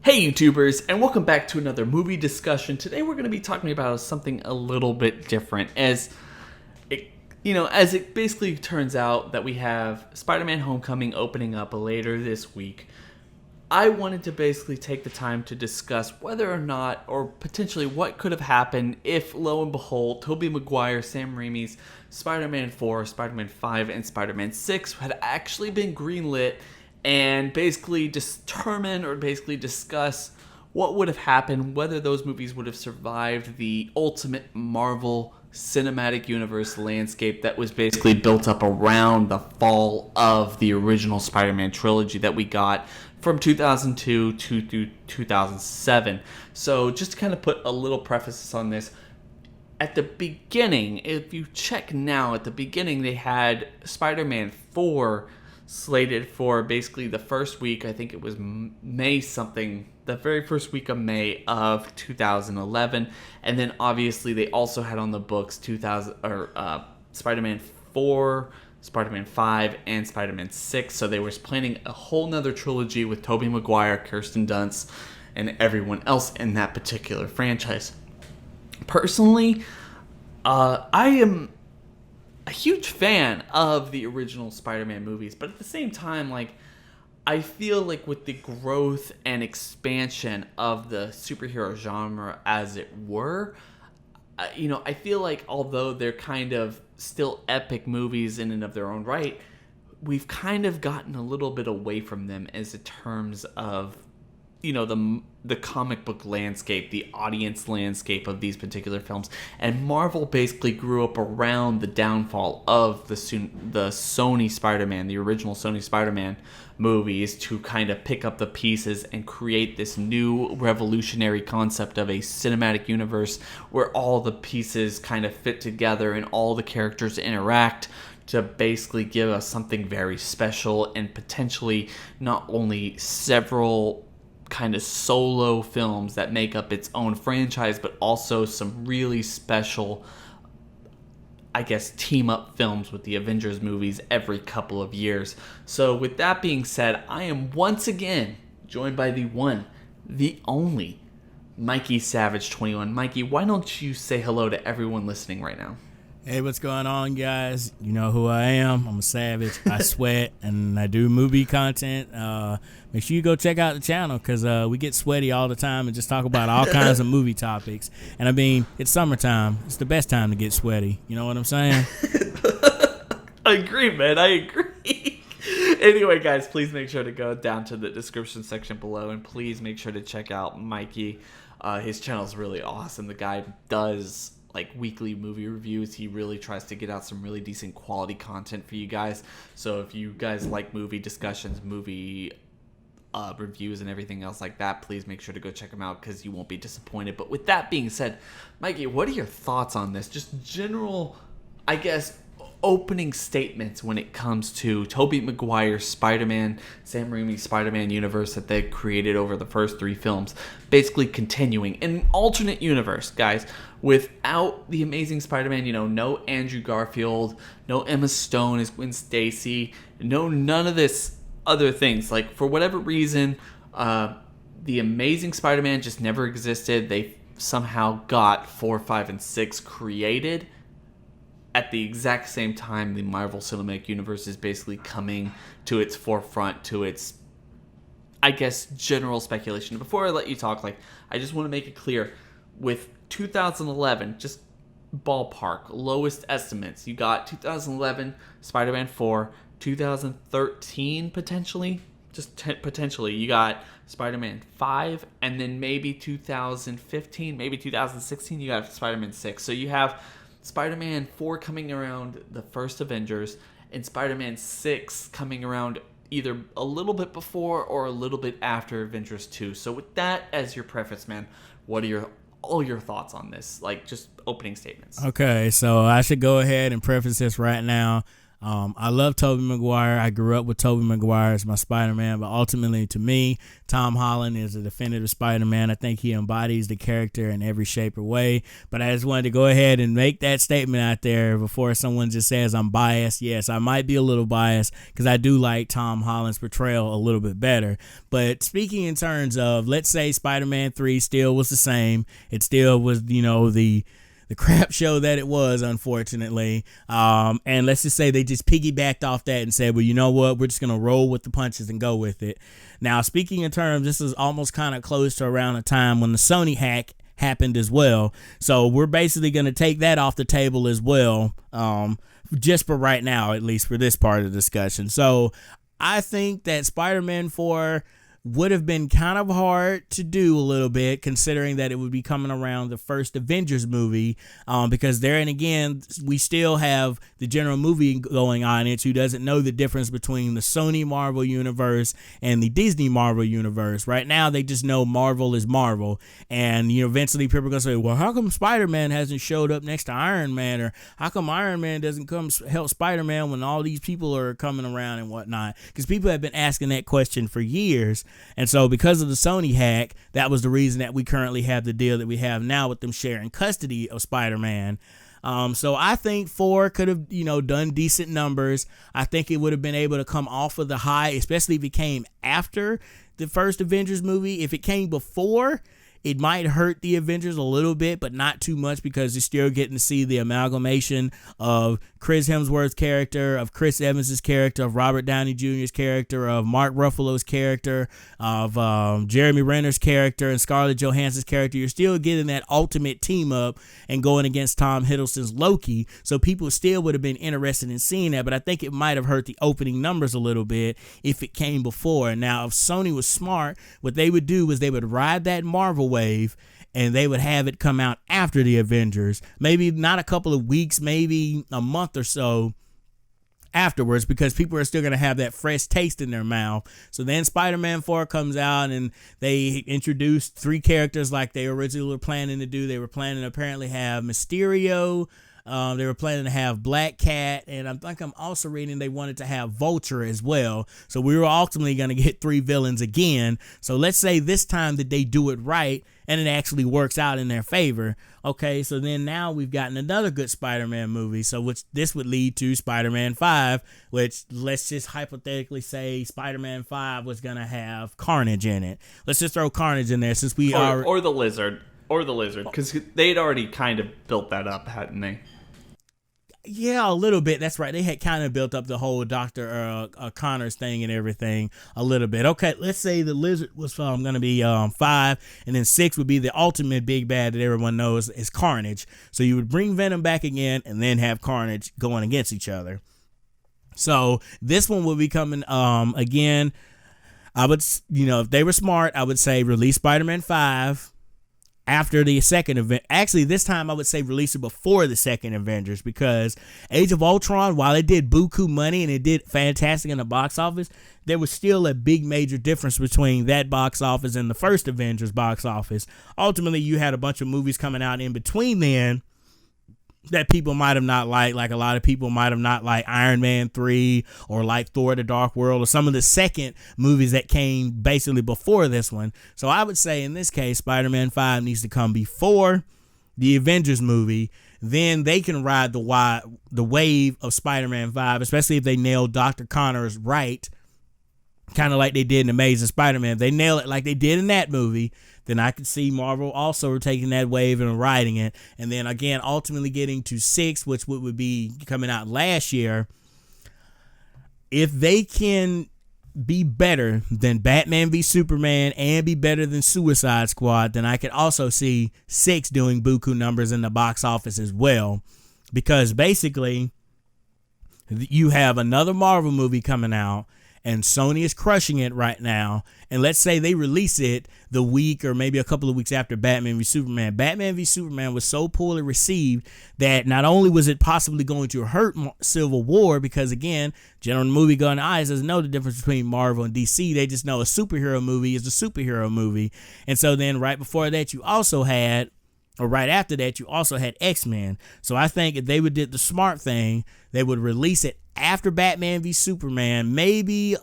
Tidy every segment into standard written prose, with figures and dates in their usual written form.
Hey YouTubers, and welcome back to another movie discussion. Today we're going to be talking about something a little bit different as it basically turns out that we have Spider-Man Homecoming opening up later this week. I wanted to basically take the time to discuss whether or not, or potentially what could have happened if, lo and behold, Tobey Maguire, Sam Raimi's Spider-Man 4, Spider-Man 5, and Spider-Man 6 had actually been greenlit, and basically determine or basically discuss what would have happened, whether those movies would have survived the ultimate Marvel Cinematic Universe landscape that was basically built up around the fall of the original Spider-Man trilogy that we got from 2002 to 2007. So just to kind of put a little preface on this, at the beginning, if you check now, at the beginning they had Spider-Man 4 slated for basically the first week, I think it was May something, the very first week of May of 2011, and then obviously they also had on the books Spider-Man 4, Spider-Man 5, and Spider-Man 6, so they were planning a whole nother trilogy with Tobey Maguire, Kirsten Dunst, and everyone else in that particular franchise. Personally, I am a huge fan of the original Spider-Man movies, but at the same time, I feel like with the growth and expansion of the superhero genre, as it were, I feel like although they're kind of still epic movies in and of their own right, we've kind of gotten a little bit away from them as in terms of, the comic book landscape, the audience landscape of these particular films. And Marvel basically grew up around the downfall of the Sony Spider-Man, the original Sony Spider-Man movies, to kind of pick up the pieces and create this new revolutionary concept of a cinematic universe where all the pieces kind of fit together and all the characters interact to basically give us something very special, and potentially not only several kind of solo films that make up its own franchise, but also some really special, team up films with the Avengers movies every couple of years. So with that being said, I am once again joined by the one, the only Mikey Savage 21. Mikey, why don't you say hello to everyone listening right now? Hey, what's going on, guys? You know who I am. I'm a savage. I sweat, and I do movie content. Make sure you go check out the channel, because we get sweaty all the time and just talk about all kinds of movie topics. And I mean, it's summertime. It's the best time to get sweaty. You know what I'm saying? I agree, man. I agree. Anyway, guys, please make sure to go down to the description section below, and please make sure to check out Mikey. His channel is really awesome. The guy does weekly movie reviews. He really tries to get out some really decent quality content for you guys. So if you guys like movie discussions, movie reviews, and everything else like that, please make sure to go check him out, because you won't be disappointed. But with that being said, Mikey, what are your thoughts on this? Just general, opening statements when it comes to Tobey Maguire's Spider-Man, Sam Raimi's Spider-Man universe that they created over the first three films, basically continuing in an alternate universe, guys, without the Amazing Spider-Man. No Andrew Garfield, no Emma Stone as Gwen Stacy, none of this other things. For whatever reason, the Amazing Spider-Man just never existed. They somehow got 4, 5, and 6 created at the exact same time the Marvel Cinematic Universe is basically coming to its forefront, to its, general speculation. Before I let you talk, I just want to make it clear, with 2011, just ballpark, lowest estimates, you got 2011 Spider-Man 4, 2013 potentially, potentially, you got Spider-Man 5, and then maybe 2015, maybe 2016, you got Spider-Man 6. So you have Spider-Man 4 coming around the first Avengers, and Spider-Man 6 coming around either a little bit before or a little bit after Avengers 2. So with that as your preface, man, what are all your thoughts on this? Just opening statements. Okay, so I should go ahead and preface this right now. I love Tobey Maguire. I grew up with Tobey Maguire as my Spider-Man, but ultimately to me, Tom Holland is a definitive Spider-Man. I think he embodies the character in every shape or way, but I just wanted to go ahead and make that statement out there before someone just says I'm biased. Yes, I might be a little biased because I do like Tom Holland's portrayal a little bit better, but speaking in terms of, let's say Spider-Man 3 still was the same. It still was, the crap show that it was, unfortunately. And let's just say they just piggybacked off that and said, well, you know what? We're just going to roll with the punches and go with it. Now, speaking in terms, this is almost kind of close to around a time when the Sony hack happened as well. So we're basically going to take that off the table as well, just for right now, at least for this part of the discussion. So I think that Spider-Man 4 would have been kind of hard to do a little bit, considering that it would be coming around the first Avengers movie, because there and again, we still have the general movie going on. It who doesn't know the difference between the Sony Marvel universe and the Disney Marvel universe. Right now, they just know Marvel is Marvel, and eventually people are gonna say, well, how come Spider-Man hasn't showed up next to Iron Man, or how come Iron Man doesn't come help Spider-Man when all these people are coming around and whatnot? Because people have been asking that question for years. And so because of the Sony hack, that was the reason that we currently have the deal that we have now with them sharing custody of Spider-Man. So I think 4 could have, done decent numbers. I think it would have been able to come off of the high, especially if it came after the first Avengers movie. If it came before, it might hurt the Avengers a little bit, but not too much, because you're still getting to see the amalgamation of Chris Hemsworth's character, of Chris Evans's character, of Robert Downey Jr.'s character, of Mark Ruffalo's character, of Jeremy Renner's character, and Scarlett Johansson's character. You're still getting that ultimate team up and going against Tom Hiddleston's Loki, so people still would have been interested in seeing that, but I think it might have hurt the opening numbers a little bit if it came before. Now, if Sony was smart, what they would do was they would ride that Marvel wave, and they would have it come out after the Avengers, maybe not a couple of weeks, maybe a month or so afterwards, because people are still going to have that fresh taste in their mouth. So then Spider-Man 4 comes out, and they introduced 3 characters like they originally were planning to do. They were planning to apparently have Mysterio. They were planning to have Black Cat, and I think I'm also reading they wanted to have Vulture as well. So we were ultimately going to get 3 villains again. So let's say this time that they do it right and it actually works out in their favor. Okay, so then now we've gotten another good Spider-Man movie. So this would lead to Spider-Man 5, which let's just hypothetically say Spider-Man 5 was going to have Carnage in it. Let's just throw Carnage in there since we are... Or the Lizard. Or the Lizard, because they'd already kind of built that up, hadn't they? Yeah, a little bit. That's right. They had kind of built up the whole Dr. Connors thing and everything a little bit. Okay, let's say the Lizard was going to be 5, and then 6 would be the ultimate big bad that everyone knows is Carnage. So you would bring Venom back again and then have Carnage going against each other. So this one will be coming again. I would, if they were smart, I would say release Spider-Man 5 after the second event. Actually, this time I would say release it before the second Avengers, because Age of Ultron, while it did buku money and it did fantastic in the box office, there was still a big major difference between that box office and the first Avengers box office. Ultimately, you had a bunch of movies coming out in between then that people might have not liked. Like a lot of people might have not liked Iron Man 3 or like Thor: The Dark World or some of the second movies that came basically before this one. So I would say in this case, Spider-Man 5 needs to come before the Avengers movie. Then they can ride the wave of Spider-Man 5, especially if they nail Dr. Connors right, kind of like they did in Amazing Spider-Man. If they nail it like they did in that movie, then I could see Marvel also taking that wave and riding it. And then again, ultimately getting to 6, which would be coming out last year. If they can be better than Batman v Superman and be better than Suicide Squad, then I could also see 6 doing buku numbers in the box office as well. Because basically, you have another Marvel movie coming out, and Sony is crushing it right now. And let's say they release it the week or maybe a couple of weeks after Batman v Superman. Batman v Superman was so poorly received that not only was it possibly going to hurt Civil War, because again, general movie-going eyes doesn't know the difference between Marvel and DC. They just know a superhero movie is a superhero movie. And so then right before that, you also had, or right after that, you also had X-Men. So I think if they would did the smart thing, they would release it after Batman v Superman, maybe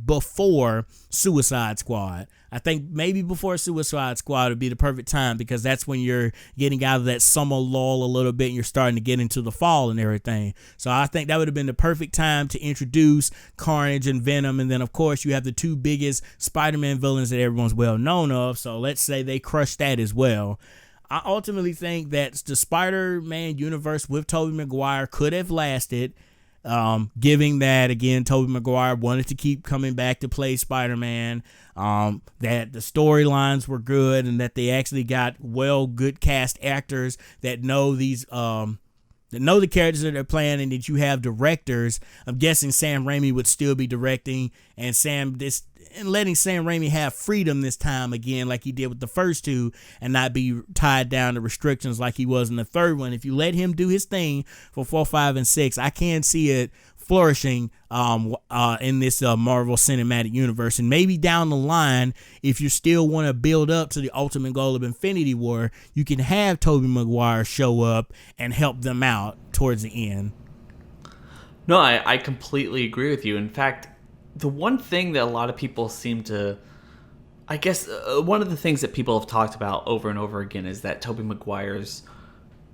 before Suicide Squad. I think maybe before Suicide Squad would be the perfect time, because that's when you're getting out of that summer lull a little bit and you're starting to get into the fall and everything. So I think that would have been the perfect time to introduce Carnage and Venom. And then, of course, you have the two biggest Spider-Man villains that everyone's well known of. So let's say they crush that as well. I ultimately think that the Spider-Man universe with Tobey Maguire could have lasted, giving that, again, Tobey Maguire wanted to keep coming back to play Spider-Man, that the storylines were good, and that they actually got good cast actors that know these that know the characters that they're playing, and that you have directors. I'm guessing Sam Raimi would still be directing, and letting Sam Raimi have freedom this time again, like he did with the first two, and not be tied down to restrictions like he was in the third one. If you let him do his thing for 4, 5, and 6, I can see it flourishing in this Marvel Cinematic Universe. And maybe down the line, if you still want to build up to the ultimate goal of Infinity War, you can have Tobey Maguire show up and help them out towards the end. No, I completely agree with you. In fact, the one thing that a lot of people seem to, I guess, one of the things that people have talked about over and over again is that Tobey Maguire's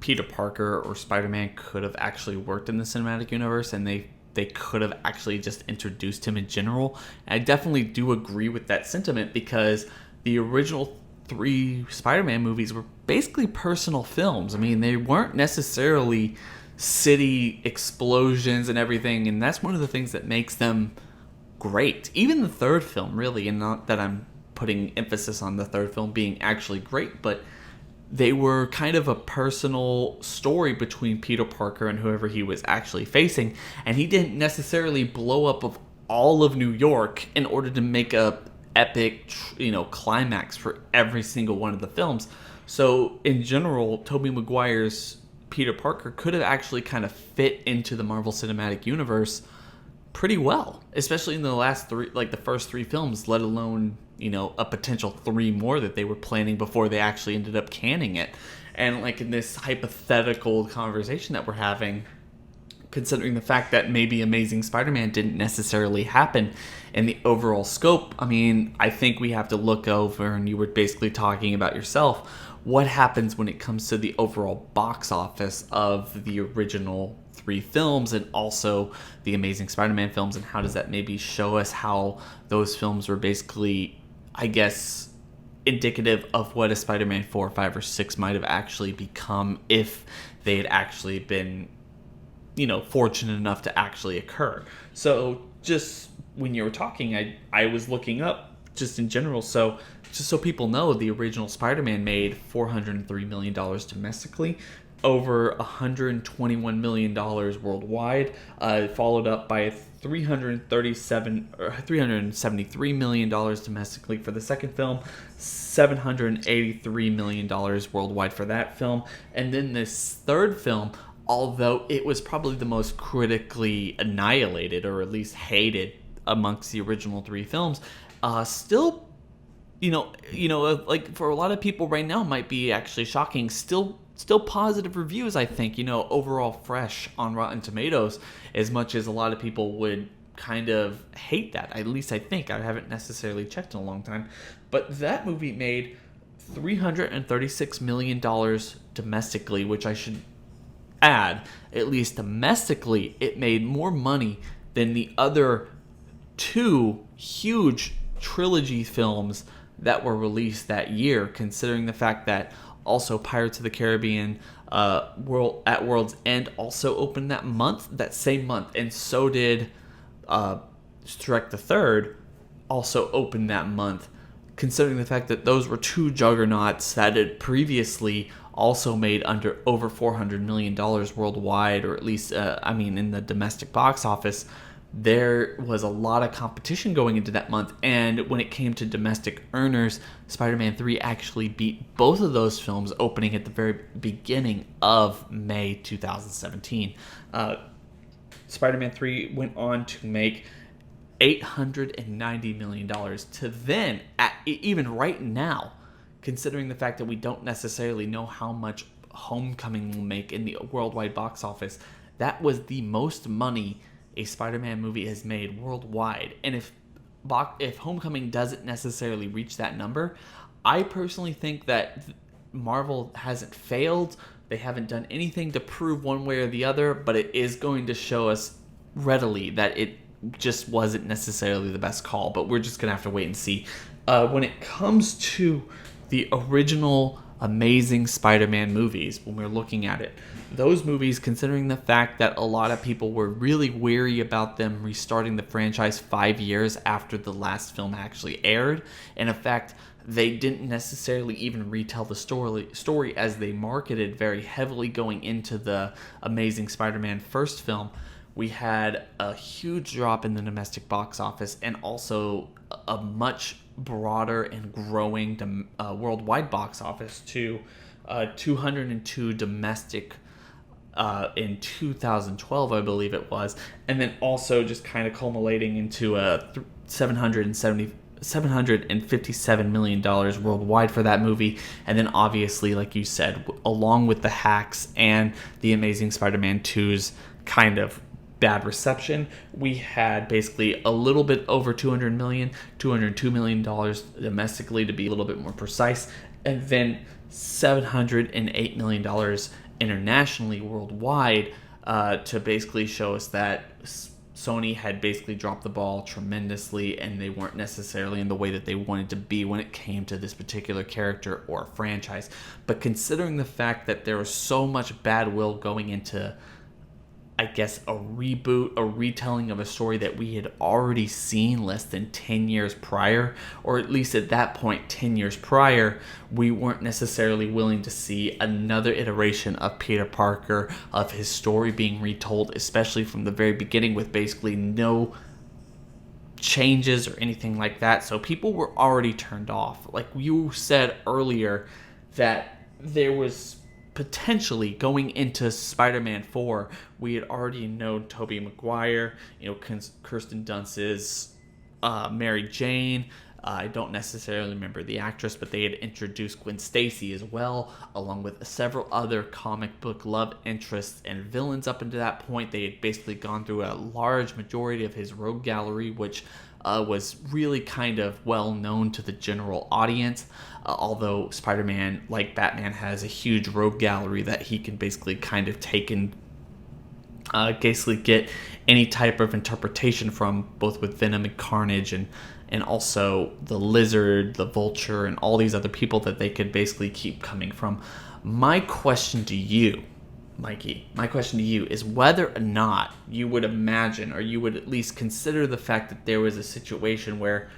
Peter Parker or Spider-Man could have actually worked in the cinematic universe, and they could have actually just introduced him in general. And I definitely do agree with that sentiment, because the original 3 Spider-Man movies were basically personal films. I mean, they weren't necessarily city explosions and everything, and that's one of the things that makes them great. Even the third film, really, and not that I'm putting emphasis on the third film being actually great, but they were kind of a personal story between Peter Parker and whoever he was actually facing, and he didn't necessarily blow up of all of New York in order to make a epic, climax for every single one of the films. So in general, Tobey Maguire's Peter Parker could have actually kind of fit into the Marvel Cinematic Universe pretty well, especially in the last 3, like the first 3 films, let alone a potential 3 more that they were planning before they actually ended up canning it. And like in this hypothetical conversation that we're having, considering the fact that maybe Amazing Spider-Man didn't necessarily happen in the overall scope, I mean, I think we have to look over, and you were basically talking about yourself, what happens when it comes to the overall box office of the original 3 films and also the Amazing Spider-Man films, and how does that maybe show us how those films were basically, I guess, indicative of what a Spider-Man 4, 5, or 6 might have actually become if they had actually been, fortunate enough to actually occur. So just when you were talking, I was looking up just in general. So just so people know, the original Spider-Man made $403 million domestically, over $121 million worldwide, followed up by $373 million domestically for the second film, $783 million worldwide for that film. And then this third film, although it was probably the most critically annihilated, or at least hated amongst the original 3 films, still, like for a lot of people right now might be actually shocking, still positive reviews, I think, overall fresh on Rotten Tomatoes, as much as a lot of people would kind of hate that. At least I think. I haven't necessarily checked in a long time. But that movie made $336 million domestically, which I should add, at least domestically, it made more money than the other 2 huge trilogy films that were released that year, considering the fact that also Pirates of the Caribbean World's End also opened that same month, and so did Shrek the Third also opened that month, considering the fact that those were 2 juggernauts that had previously also made over $400 million worldwide, or at least in the domestic box office. There was a lot of competition going into that month, and when it came to domestic earners, Spider-Man 3 actually beat both of those films, opening at the very beginning of May 2017. Spider-Man 3 went on to make $890 million, to then, even right now, considering the fact that we don't necessarily know how much Homecoming will make in the worldwide box office, that was the most money a Spider-Man movie has made worldwide. And if Homecoming doesn't necessarily reach that number, I personally think that Marvel hasn't failed. They haven't done anything to prove one way or the other, but it is going to show us readily that it just wasn't necessarily the best call. But we're just going to have to wait and see. When it comes to the original Amazing Spider-Man movies, when we're looking at it, those movies, considering the fact that a lot of people were really weary about them restarting the franchise 5 years after the last film actually aired, and in fact, they didn't necessarily even retell the story as they marketed very heavily going into the Amazing Spider-Man first film, we had a huge drop in the domestic box office and also a much broader and growing worldwide box office to 202 domestic in 2012, I believe it was, and then also just kind of culminating into a $757 million worldwide for that movie. And then obviously, like you said, along with the hacks and the Amazing Spider-Man 2's kind of bad reception, we had basically a little bit over $202 million domestically, to be a little bit more precise, and then $708 million internationally worldwide, to basically show us that Sony had basically dropped the ball tremendously, and they weren't necessarily in the way that they wanted to be when it came to this particular character or franchise. But considering the fact that there was so much bad will going into, I guess, a reboot, a retelling of a story that we had already seen less than 10 years prior, or at least at that point 10 years prior, we weren't necessarily willing to see another iteration of Peter Parker, of his story being retold, especially from the very beginning with basically no changes or anything like that. So people were already turned off. Like you said earlier, that there was potentially going into Spider-Man 4, we had already known Tobey Maguire, Kirsten Dunst's Mary Jane. I don't necessarily remember the actress, but they had introduced Gwen Stacy as well, along with several other comic book love interests and villains. Up until that point, they had basically gone through a large majority of his rogue gallery, which was really kind of well known to the general audience, although Spider-Man, like Batman, has a huge rogue gallery that he can basically kind of take and basically get any type of interpretation from, both with Venom and Carnage, and also the Lizard, the Vulture, and all these other people that they could basically keep coming from. My question to you, Mikey, is whether or not you would imagine, or you would at least consider the fact that there was a situation where,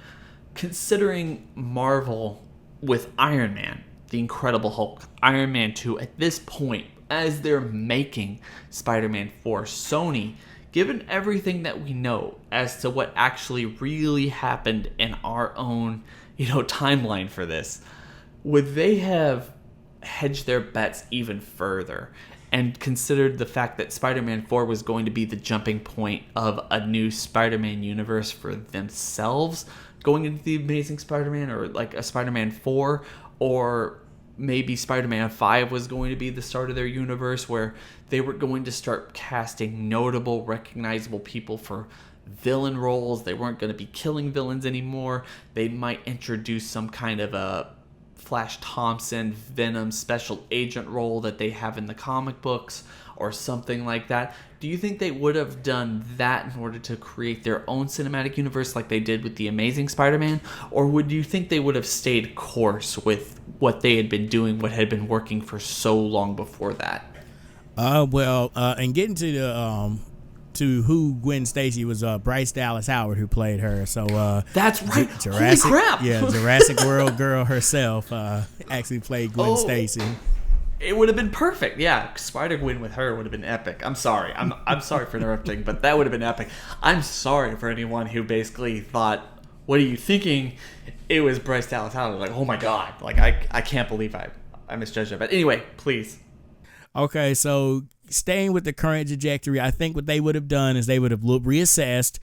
considering Marvel with Iron Man, the Incredible Hulk, Iron Man 2, at this point, as they're making Spider-Man 4, Sony, given everything that we know as to what actually really happened in our own, timeline for this, would they have hedged their bets even further and considered the fact that Spider-Man 4 was going to be the jumping point of a new Spider-Man universe for themselves, going into the Amazing Spider-Man, or like a Spider-Man 4, or maybe Spider-Man 5 was going to be the start of their universe, where they were going to start casting notable, recognizable people for villain roles. They weren't going to be killing villains anymore. They might introduce some kind of a Flash Thompson, Venom special agent role that they have in the comic books, or something like that. Do you think they would have done that in order to create their own cinematic universe like they did with the Amazing Spider-Man? Or would you think they would have stayed course with what they had been doing, what had been working for so long before that? And getting to the to who Gwen Stacy was, Bryce Dallas Howard who played her. So that's right. Jurassic, holy crap! Yeah, Jurassic World girl herself actually played Gwen Stacy. It would have been perfect. Yeah, Spider-Gwen with her would have been epic. I'm sorry. I'm sorry for interrupting, but that would have been epic. I'm sorry for anyone who basically thought, what are you thinking? It was Bryce Dallas Howard. Like, oh my God. Like, I can't believe I misjudged it. But anyway, please. Okay, so staying with the current trajectory, I think what they would have done is they would have reassessed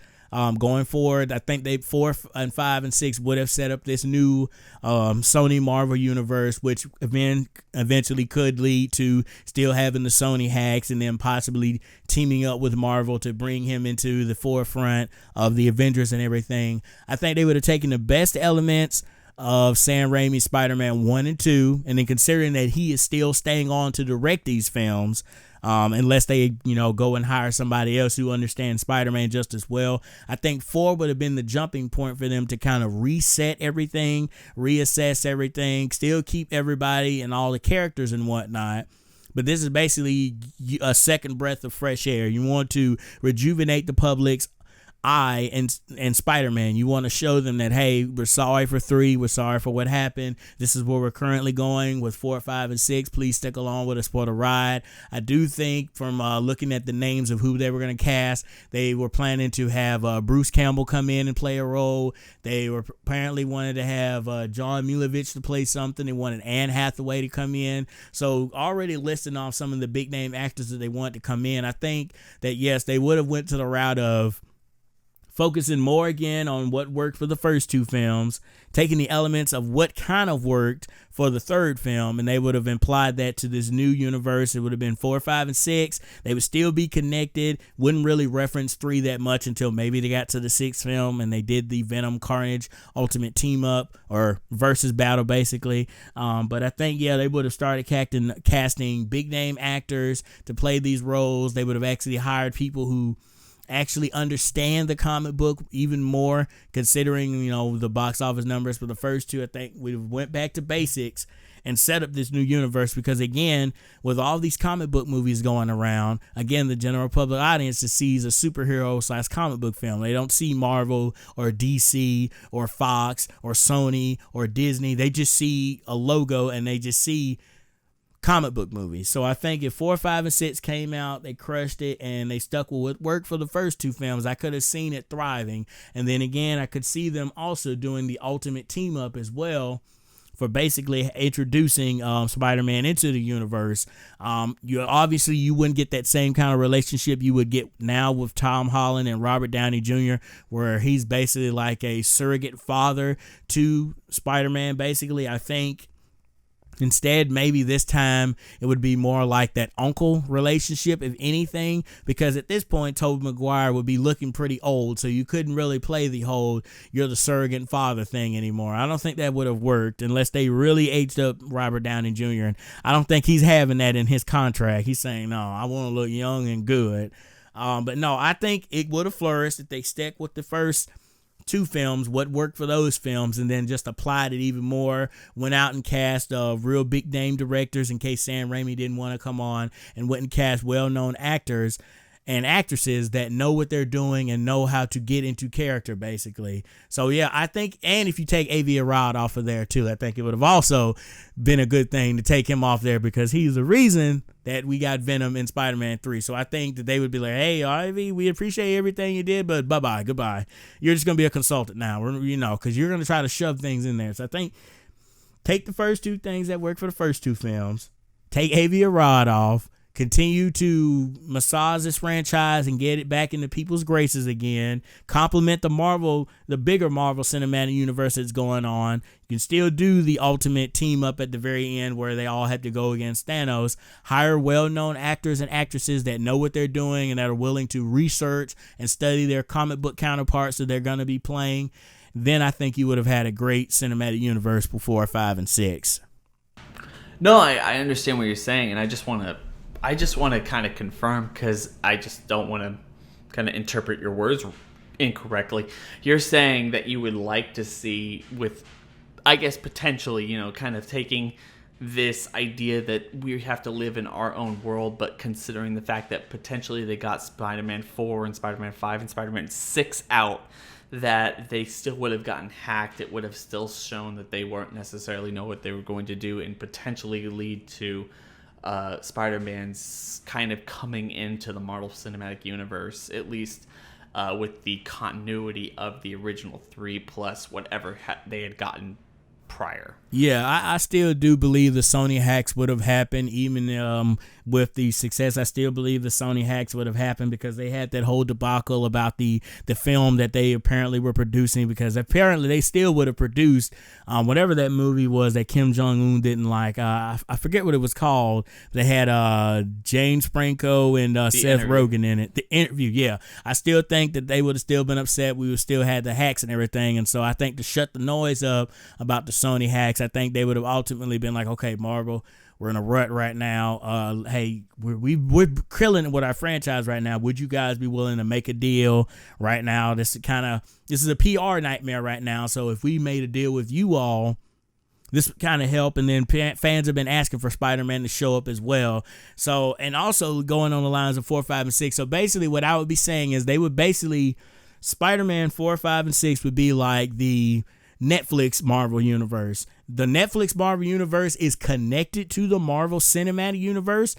going forward. I think they 4 and 5 and 6 would have set up this new Sony Marvel universe, which eventually could lead to still having the Sony hacks and then possibly teaming up with Marvel to bring him into the forefront of the Avengers and everything. I think they would have taken the best elements of Sam Raimi's Spider-Man 1 and 2, and then considering that he is still staying on to direct these films, unless they, go and hire somebody else who understands Spider-Man just as well, I think 4 would have been the jumping point for them to kind of reset everything, reassess everything, still keep everybody and all the characters and whatnot. But this is basically a second breath of fresh air. You want to rejuvenate the public's eye and Spider-Man. You want to show them that, hey, we're sorry for 3, we're sorry for what happened, this is where we're currently going with 4, 5, and 6. Please stick along with us for the ride. I do think from looking at the names of who they were going to cast, they were planning to have Bruce Campbell come in and play a role. They were apparently wanted to have John Mulavich to play something. They wanted Anne Hathaway to come in. So already listing off some of the big name actors that they want to come in, I think that yes, they would have went to the route of focusing more again on what worked for the first 2 films, taking the elements of what kind of worked for the third film, and they would have implied that to this new universe. It would have been 4, 5, and 6. They would still be connected, wouldn't really reference 3 that much until maybe they got to the 6th film and they did the Venom Carnage Ultimate Team Up or versus battle basically. But I think, they would have started casting big name actors to play these roles. They would have actually hired people who actually understand the comic book even more, considering the box office numbers for the first 2. I think we went back to basics and set up this new universe, because again, with all these comic book movies going around, again, the general public audience just sees a superhero / comic book film. They don't see Marvel or DC or Fox or Sony or Disney. They just see a logo and they just see comic book movies. So I think if 4, 5, and 6 came out, they crushed it and they stuck with what worked for the first 2 films, I could have seen it thriving. And then again, I could see them also doing the ultimate team up as well for basically introducing Spider-Man into the universe. You wouldn't get that same kind of relationship you would get now with Tom Holland and Robert Downey Jr., where he's basically like a surrogate father to Spider-Man. Basically, I think instead, maybe this time it would be more like that uncle relationship, if anything, because at this point, Tobey Maguire would be looking pretty old, so you couldn't really play the whole you're the surrogate father thing anymore. I don't think that would have worked unless they really aged up Robert Downey Jr., and I don't think he's having that in his contract. He's saying, no, I want to look young and good. But no, I think it would have flourished if they stuck with the first 2 films, what worked for those films, and then just applied it even more, went out and cast real big name directors in case Sam Raimi didn't want to come on, and went and cast well-known actors and actresses that know what they're doing and know how to get into character, basically. So yeah, I think, and if you take Avi Arad off of there too, I think it would have also been a good thing to take him off there, because he's the reason that we got Venom in Spider-Man 3. So I think that they would be like, hey, Ivy, we appreciate everything you did, but bye-bye, goodbye. You're just going to be a consultant now, because you're going to try to shove things in there. So I think take the first 2 things that work for the first 2 films, take Avi Arad off, continue to massage this franchise and get it back into people's graces again. Complement the bigger Marvel Cinematic Universe that's going on. You can still do the ultimate team up at the very end where they all have to go against Thanos. Hire well-known actors and actresses that know what they're doing and that are willing to research and study their comic book counterparts that they're going to be playing. Then I think you would have had a great cinematic universe for 4, 5, and 6. No, I understand what you're saying, and I just want to kind of confirm, because I just don't want to kind of interpret your words incorrectly. You're saying that you would like to see, with, I guess, potentially, kind of taking this idea that we have to live in our own world, but considering the fact that potentially they got Spider-Man 4 and Spider-Man 5 and Spider-Man 6 out, that they still would have gotten hacked. It would have still shown that they weren't necessarily know what they were going to do, and potentially lead to Spider-Man's kind of coming into the Marvel Cinematic Universe, at least with the continuity of the original 3 plus whatever they had gotten prior. Yeah, I still do believe the Sony hacks would have happened, even with the success. I still believe the Sony hacks would have happened because they had that whole debacle about the film that they apparently were producing, because apparently they still would have produced whatever that movie was that Kim Jong-un didn't like. I forget what it was called. They had James Franco and Seth Rogen in it. The Interview, yeah. I still think that they would have still been upset. We would still had the hacks and everything. And so I think to shut the noise up about the Sony hacks, I think they would have ultimately been like, okay, Marvel, we're in a rut right now. Hey, we're killing it with our franchise right now. Would you guys be willing to make a deal right now? This is a PR nightmare right now. So if we made a deal with you all, this would kind of help. And then fans have been asking for Spider-Man to show up as well. So, and also going on the lines of 4, 5, and 6. So basically what I would be saying is they would basically, Spider-Man 4, 5, and 6 would be like the Netflix Marvel Universe. The Netflix Marvel Universe is connected to the Marvel Cinematic Universe,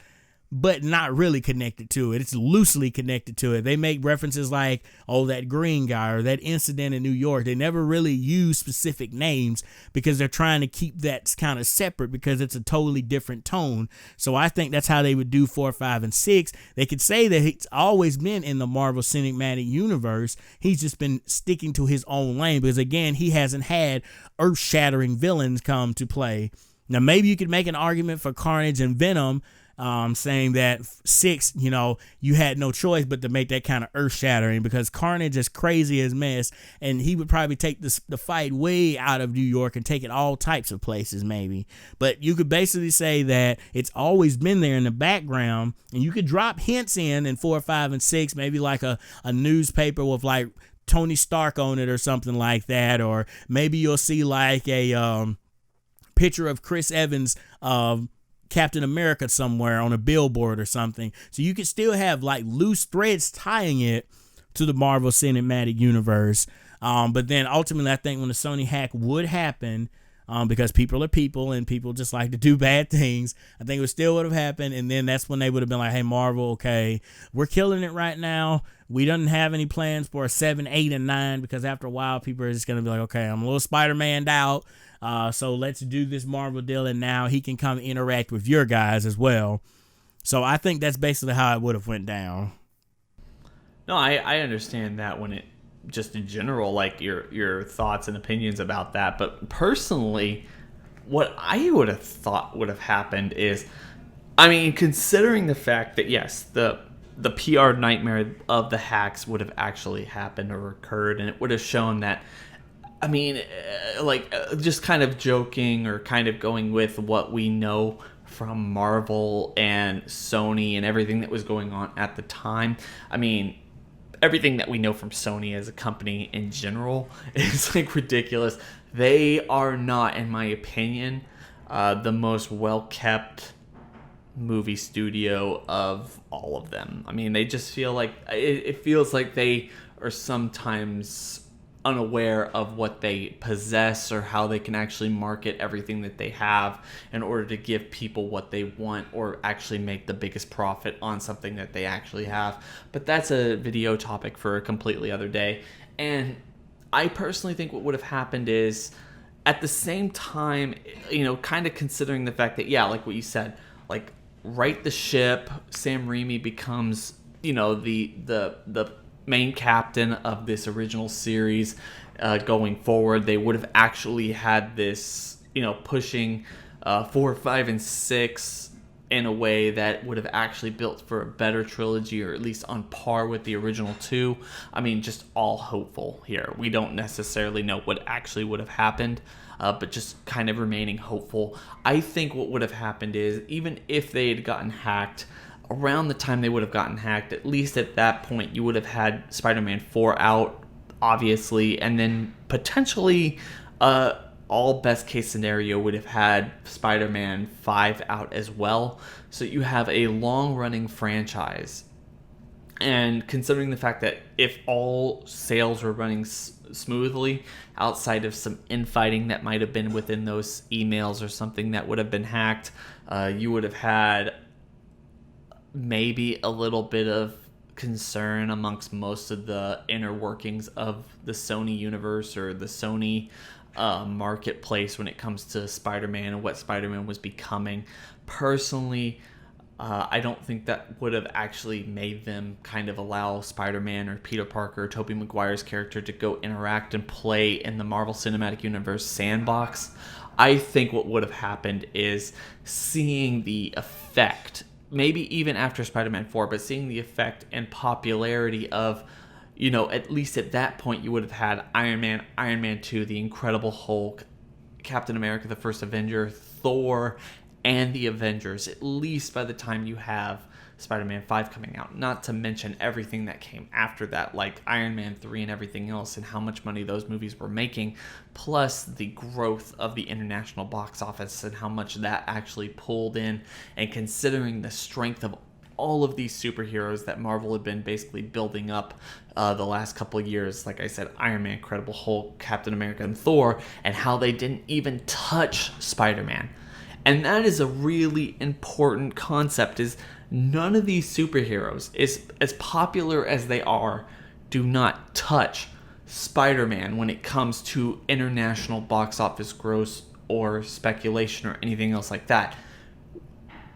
but not really connected to it. It's loosely connected to it. They make references like, oh, that green guy or that incident in New York. They never really use specific names because they're trying to keep that kind of separate because it's a totally different tone. So I think that's how they would do 4, 5, and 6. They could say that he's always been in the Marvel Cinematic Universe. He's just been sticking to his own lane because, again, he hasn't had earth-shattering villains come to play. Now, maybe you could make an argument for Carnage and Venom, saying that 6, you had no choice but to make that kind of earth-shattering because Carnage is crazy as mess, and he would probably take the fight way out of New York and take it all types of places maybe. But you could basically say that it's always been there in the background, and you could drop hints in 4, 5, and 6, maybe like a newspaper with like Tony Stark on it or something like that, or maybe you'll see like a picture of Chris Evans Captain America somewhere on a billboard or something. So you could still have like loose threads tying it to the Marvel Cinematic Universe. But then ultimately, I think when the Sony hack would happen, because people are people and people just like to do bad things, I think it still would have happened. And then that's when they would have been like, hey, Marvel, okay, we're killing it right now. We don't have any plans for a 7, 8, and 9 because after a while, people are just going to be like, okay, I'm a little Spider-Man'd out. So let's do this Marvel deal, and now he can come interact with your guys as well. So I think that's basically how it would have went down. No, I understand that when it just in general, like your thoughts and opinions about that. But personally, what I would have thought would have happened is, I mean, considering the fact that yes, the PR nightmare of the hacks would have actually happened or occurred, and it would have shown that. I mean, just kind of joking or kind of going with what we know from Marvel and Sony and everything that was going on at the time. I mean, everything that we know from Sony as a company in general is like ridiculous. They are not, in my opinion, the most well-kept movie studio of all of them. I mean, they just feel like, it feels like they are sometimes unaware of what they possess or how they can actually market everything that they have in order to give people what they want or actually make the biggest profit on something that they actually have. But that's a video topic for a completely other day. And I personally think what would have happened is, at the same time, kind of considering the fact that, yeah, like what you said, like right the ship, Sam Raimi becomes, the main captain of this original series going forward. They would have actually had this, pushing 4, 5, and 6 in a way that would have actually built for a better trilogy, or at least on par with the original 2. I mean, just all hopeful here. We don't necessarily know what actually would have happened, but just kind of remaining hopeful. I think what would have happened is, even if they had gotten hacked, around the time they would have gotten hacked, at least at that point, you would have had Spider-Man 4 out, obviously, and then potentially all best case scenario would have had Spider-Man 5 out as well. So you have a long-running franchise. And considering the fact that if all sales were running smoothly, outside of some infighting that might have been within those emails or something that would have been hacked, you would have had maybe a little bit of concern amongst most of the inner workings of the Sony universe or the Sony marketplace when it comes to Spider-Man and what Spider-Man was becoming. Personally, I don't think that would have actually made them kind of allow Spider-Man or Peter Parker or Tobey Maguire's character to go interact and play in the Marvel Cinematic Universe sandbox. I think what would have happened is seeing the effect, maybe even after Spider-Man 4, but seeing the effect and popularity of, at least at that point, you would have had Iron Man 2, The Incredible Hulk, Captain America, The First Avenger, Thor, and the Avengers, at least by the time you have Spider-Man 5 coming out. Not to mention everything that came after that, like Iron Man 3 and everything else, and how much money those movies were making, plus the growth of the international box office and how much that actually pulled in, and considering the strength of all of these superheroes that Marvel had been basically building up the last couple of years, like I said, Iron Man, Incredible Hulk, Captain America, and Thor, and how they didn't even touch Spider-Man. And that is a really important concept, is none of these superheroes, as popular as they are, do not touch Spider-Man when it comes to international box office gross or speculation or anything else like that.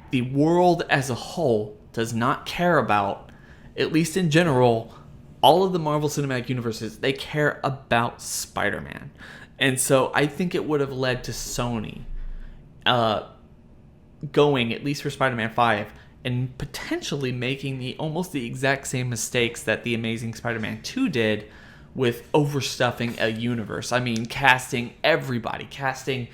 The world as a whole does not care about, at least in general, all of the Marvel Cinematic Universes. They care about Spider-Man. And so I think it would have led to Sony going, at least for Spider-Man 5, and potentially making almost the exact same mistakes that the Amazing Spider-Man 2 did with overstuffing a universe. I mean, casting everybody, casting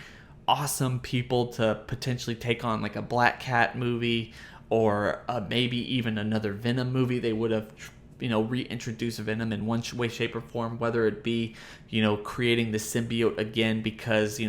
awesome people to potentially take on like a Black Cat movie, or maybe even another Venom movie. They would have reintroduced Venom in one way, shape, or form, whether it be creating the symbiote again, because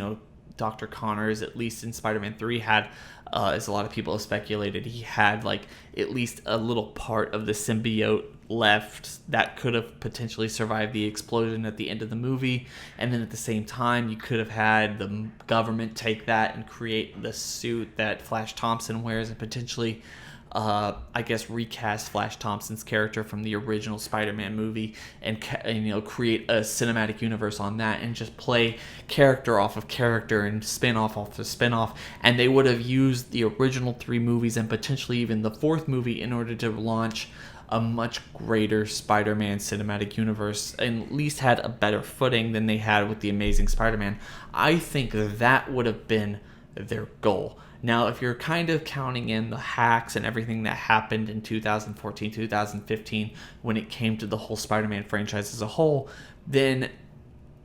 Dr. Connors, at least in Spider-Man 3, had, as a lot of people have speculated, he had like at least a little part of the symbiote left that could have potentially survived the explosion at the end of the movie. And then at the same time, you could have had the government take that and create the suit that Flash Thompson wears, and potentially recast Flash Thompson's character from the original Spider-Man movie, and create a cinematic universe on that, and just play character off of character and spin-off off of spin-off. And they would have used the original 3 movies and potentially even the 4th movie in order to launch a much greater Spider-Man cinematic universe, and at least had a better footing than they had with the Amazing Spider-Man. I think that would have been their goal. Now, if you're kind of counting in the hacks and everything that happened in 2014, 2015, when it came to the whole Spider-Man franchise as a whole, then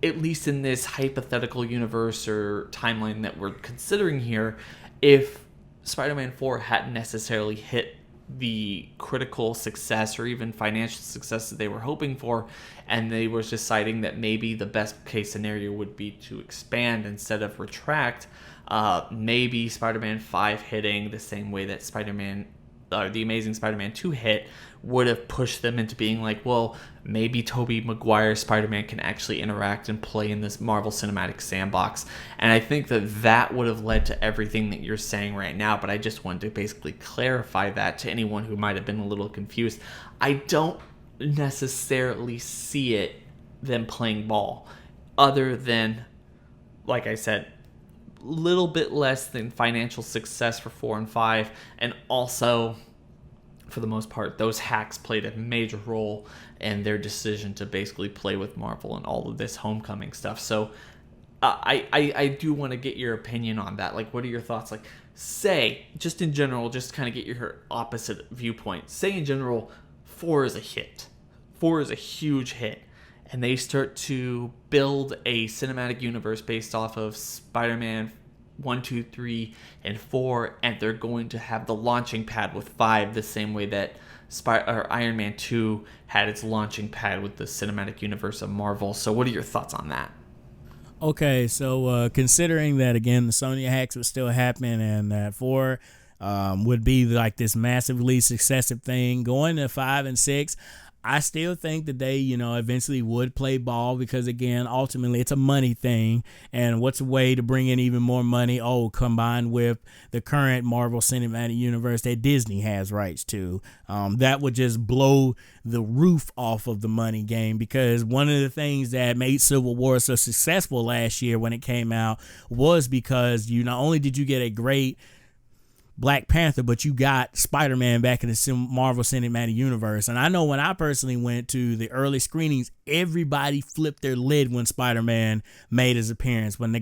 at least in this hypothetical universe or timeline that we're considering here, if Spider-Man 4 hadn't necessarily hit the critical success or even financial success that they were hoping for, and they were deciding that maybe the best case scenario would be to expand instead of retract, maybe Spider-Man 5 hitting the same way that the Amazing Spider-Man 2 hit would have pushed them into being like, well, maybe Tobey Maguire Spider-Man can actually interact and play in this Marvel Cinematic Sandbox. And I think that would have led to everything that you're saying right now, but I just wanted to basically clarify that to anyone who might have been a little confused. I don't necessarily see them playing ball, other than, like I said, little bit less than financial success for 4 and 5, and also, for the most part, those hacks played a major role in their decision to basically play with Marvel and all of this Homecoming stuff. So I do want to get your opinion on that. Like, what are your thoughts? Like, say, just in general, just kind of get your opposite viewpoint. Say in general, 4 is a hit. 4 is a huge hit. And they start to build a cinematic universe based off of Spider-Man 1, 2, 3, and 4, and they're going to have the launching pad with 5 the same way that Iron Man 2 had its launching pad with the cinematic universe of Marvel. So what are your thoughts on that? Okay, so considering that, again, the Sony hacks would still happen, and that 4 would be like this massively successive thing, going to 5 and 6, I still think that they, eventually would play ball because, again, ultimately it's a money thing. And what's a way to bring in even more money? Oh, combined with the current Marvel Cinematic Universe that Disney has rights to. That would just blow the roof off of the money game, because one of the things that made Civil War so successful last year when it came out was because not only did you get a great Black Panther, but you got Spider-Man back in the Marvel Cinematic Universe. And I know when I personally went to the early screenings, everybody flipped their lid when Spider-Man made his appearance. When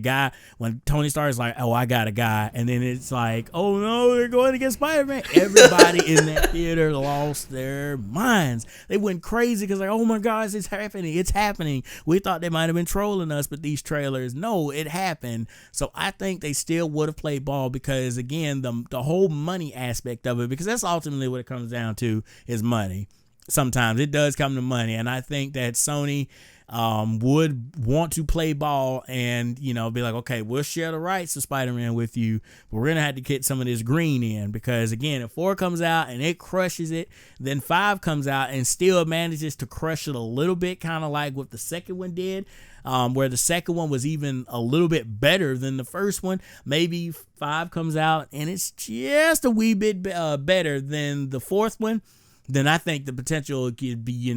Tony Stark is like, oh, I got a guy. And then it's like, oh no, they're going to get Spider-Man. Everybody in that theater lost their minds. They went crazy because like, oh my gosh, it's happening. It's happening. We thought they might have been trolling us, but these trailers, no, it happened. So I think they still would have played ball because, again, the whole money aspect of it, because that's ultimately what it comes down to, is money. Sometimes it does come to money, and I think that Sony would want to play ball and be like, okay, we'll share the rights to Spider-Man with you, but we're gonna have to get some of this green in, because again, if 4 comes out and it crushes it, then 5 comes out and still manages to crush it a little bit, kind of like what the second one did, where the second one was even a little bit better than the first one. Maybe 5 comes out and it's just a wee bit better than the fourth one. Then I think the potential could be,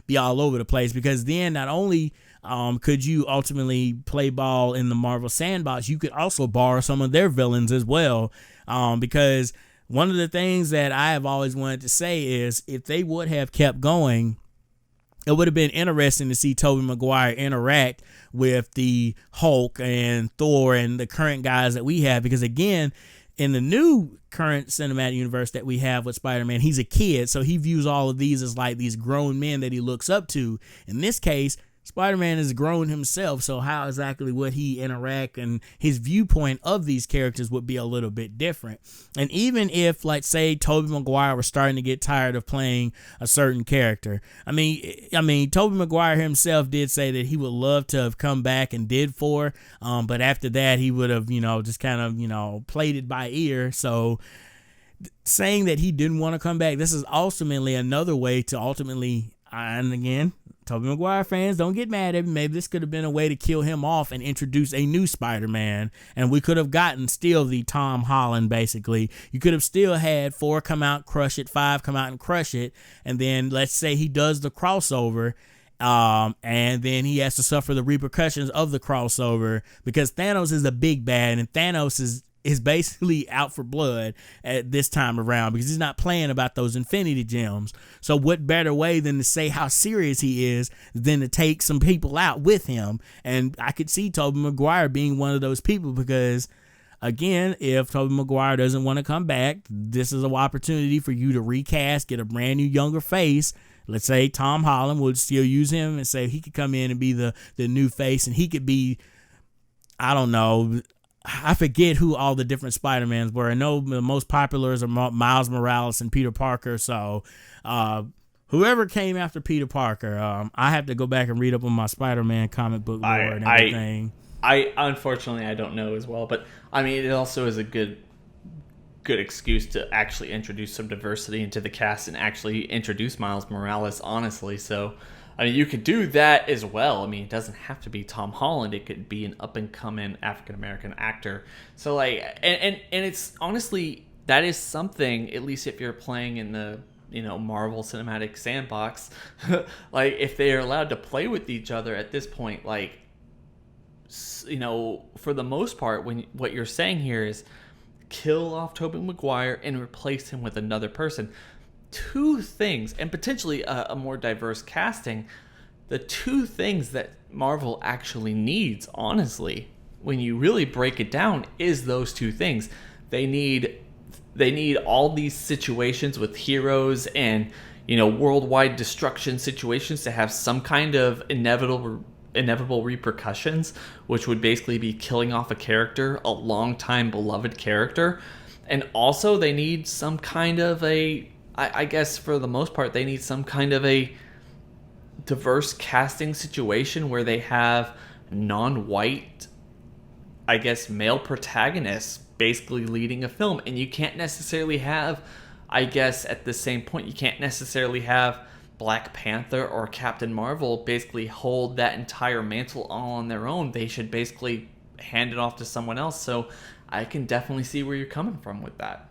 be all over the place, because then not only could you ultimately play ball in the Marvel sandbox, you could also borrow some of their villains as well. Because one of the things that I have always wanted to say is, if they would have kept going, it would have been interesting to see Tobey Maguire interact with the Hulk and Thor and the current guys that we have, because again, in the new current cinematic universe that we have with Spider-Man, he's a kid, so he views all of these as like these grown men that he looks up to. In this case, Spider-Man is grown himself, so how exactly would he interact, and his viewpoint of these characters would be a little bit different. And even if, like, say, Tobey Maguire was starting to get tired of playing a certain character, I mean, Tobey Maguire himself did say that he would love to have come back and did 4, but after that he would have, just kind of, played it by ear. So saying that he didn't want to come back, this is ultimately another way to ultimately, and again, Tobey Maguire fans, don't get mad at me. Maybe this could have been a way to kill him off and introduce a new Spider-Man. And we could have gotten still the Tom Holland, basically. You could have still had 4 come out, crush it, 5 come out and crush it. And then let's say he does the crossover, and then he has to suffer the repercussions of the crossover, because Thanos is a big bad, and Thanos is basically out for blood at this time around, because he's not playing about those Infinity Gems. So what better way than to say how serious he is than to take some people out with him? And I could see Tobey Maguire being one of those people, because again, if Tobey Maguire doesn't want to come back, this is an opportunity for you to recast, get a brand new younger face. Let's say Tom Holland would still use him and say he could come in and be the new face, and he could be, I don't know, I forget who all the different Spider-Mans were. I know the most popular is Miles Morales and Peter Parker. So whoever came after Peter Parker, I have to go back and read up on my Spider-Man comic book lore and everything. I unfortunately I don't know as well, but I mean, it also is a good excuse to actually introduce some diversity into the cast and actually introduce Miles Morales, honestly. So I mean, you could do that as well. I mean, it doesn't have to be Tom Holland. It could be an up-and-coming African-American actor. So, like, and it's honestly, that is something, at least if you're playing in the, Marvel Cinematic Sandbox, like, if they are allowed to play with each other at this point, like, for the most part, what you're saying here is kill off Tobey Maguire and replace him with another person. 2 things, and potentially a more diverse casting, the 2 things that Marvel actually needs, honestly, when you really break it down, is those 2 things. They need all these situations with heroes and, worldwide destruction situations to have some kind of inevitable repercussions, which would basically be killing off a character, a long-time beloved character. And also they need some kind of I guess for the most part, they need some kind of a diverse casting situation where they have non-white, I guess, male protagonists basically leading a film. And you can't necessarily have, I guess, at the same point, you can't necessarily have Black Panther or Captain Marvel basically hold that entire mantle all on their own. They should basically hand it off to someone else. So I can definitely see where you're coming from with that.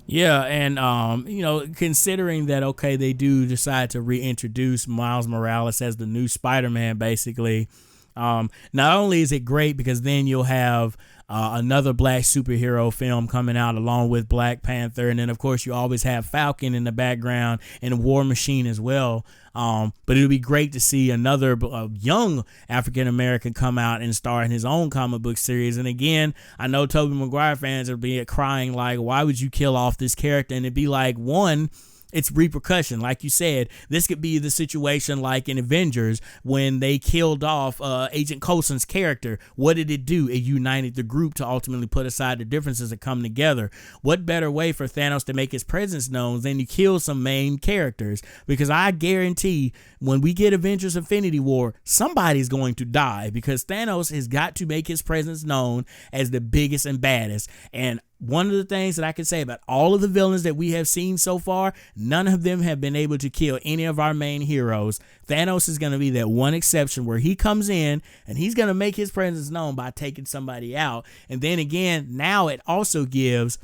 Yeah, and considering that, okay, they do decide to reintroduce Miles Morales as the new Spider-Man, basically. Not only is it great because then you'll have another black superhero film coming out along with Black Panther, and then of course you always have Falcon in the background and War Machine as well. But it'll be great to see another young African American come out and star in his own comic book series. And again, I know Tobey Maguire fans are crying like, why would you kill off this character? And it'd be like, one, it's repercussion. Like you said, this could be the situation like in Avengers when they killed off Agent Coulson's character. What did it do? It united the group to ultimately put aside the differences and come together. What better way for Thanos to make his presence known than to kill some main characters? Because I guarantee when we get Avengers Infinity War, somebody's going to die because Thanos has got to make his presence known as the biggest and baddest. And one of the things that I can say about all of the villains that we have seen so far, none of them have been able to kill any of our main heroes. Thanos is going to be that one exception where he comes in and he's going to make his presence known by taking somebody out. And then again, now it also gives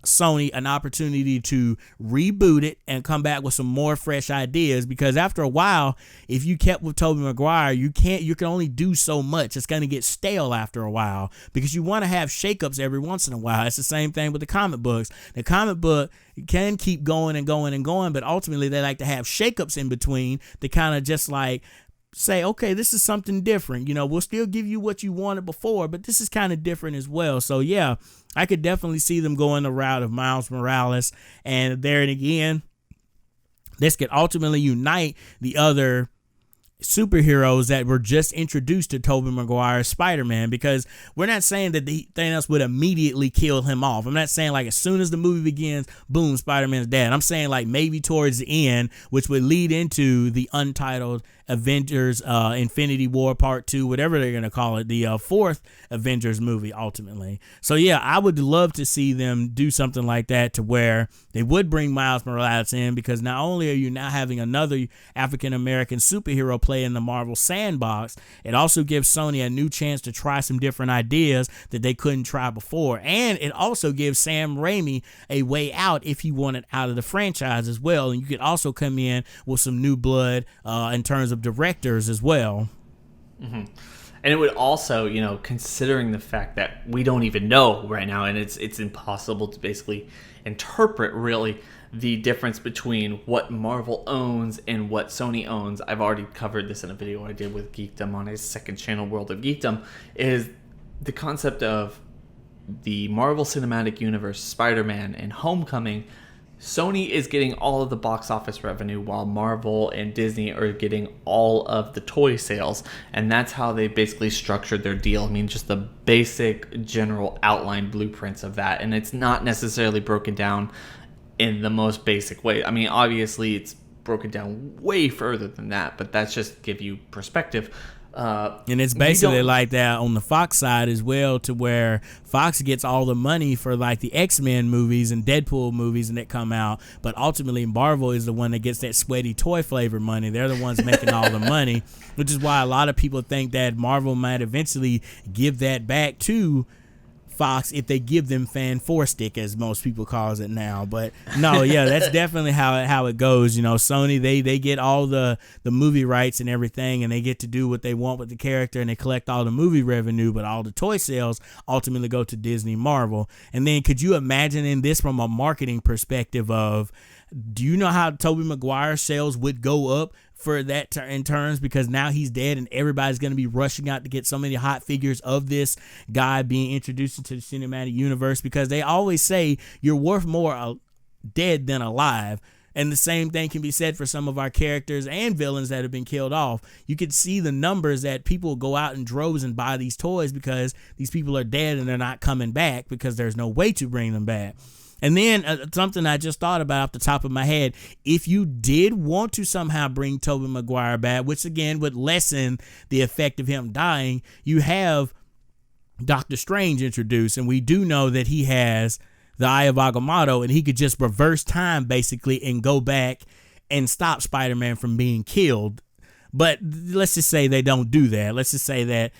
Sony an opportunity to reboot it and come back with some more fresh ideas, because after a while, if you kept with Tobey Maguire, you can only do so much. It's going to get stale after a while because you want to have shakeups every once in a while. It's the same thing with the comic books. The comic book can keep going and going and going, but ultimately they like to have shakeups in between to kind of just like say, okay, this is something different. We'll still give you what you wanted before, but this is kind of different as well. So yeah, I could definitely see them going the route of Miles Morales, and there and again, this could ultimately unite the other superheroes that were just introduced to Tobey Maguire's Spider-Man, because we're not saying that Thanos would immediately kill him off. I'm not saying like as soon as the movie begins, boom, Spider-Man's dead. I'm saying like maybe towards the end, which would lead into the Untitled Avengers Infinity War Part 2, whatever they're going to call it, the fourth Avengers movie ultimately. So yeah, I would love to see them do something like that to where they would bring Miles Morales in, because not only are you now having another African-American superhero play in the Marvel sandbox, it also gives Sony a new chance to try some different ideas that they couldn't try before. And it also gives Sam Raimi a way out if he wanted out of the franchise as well. And you could also come in with some new blood in terms of directors as well. Mm-hmm. And it would also, considering the fact that we don't even know right now, and it's impossible to basically interpret really the difference between what Marvel owns and what Sony owns. I've already covered this in a video I did with Geekdom on his second channel, World of Geekdom, is the concept of the Marvel Cinematic Universe, Spider-Man, and Homecoming. Sony is getting all of the box office revenue while Marvel and Disney are getting all of the toy sales. And that's how they basically structured their deal. I mean, just the basic general outline blueprints of that. And it's not necessarily broken down in the most basic way. I mean, obviously it's broken down way further than that, but that's just to give you perspective. And it's basically like that on the Fox side as well, to where Fox gets all the money for like the X-Men movies and Deadpool movies and that come out, but ultimately Marvel is the one that gets that sweaty toy flavor money. They're the ones making all the money, which is why a lot of people think that Marvel might eventually give that back to Fox if they give them fan four stick, as most people calls it now. But no, yeah, that's definitely how it goes. Sony, they get all the movie rights and everything, and they get to do what they want with the character, and they collect all the movie revenue, but all the toy sales ultimately go to Disney, Marvel. And then could you imagine in this from a marketing perspective of, do you know how Tobey Maguire sales would go up for that in terms, because now he's dead and everybody's going to be rushing out to get so many hot figures of this guy being introduced into the cinematic universe, because they always say you're worth more dead than alive. And the same thing can be said for some of our characters and villains that have been killed off. You could see the numbers that people go out in droves and buy these toys because these people are dead and they're not coming back because there's no way to bring them back. And then something I just thought about off the top of my head, if you did want to somehow bring Tobey Maguire back, which again would lessen the effect of him dying, you have Doctor Strange introduced, and we do know that he has the Eye of Agamotto, and he could just reverse time basically and go back and stop Spider-Man from being killed. But let's just say they don't do that. Let's just say that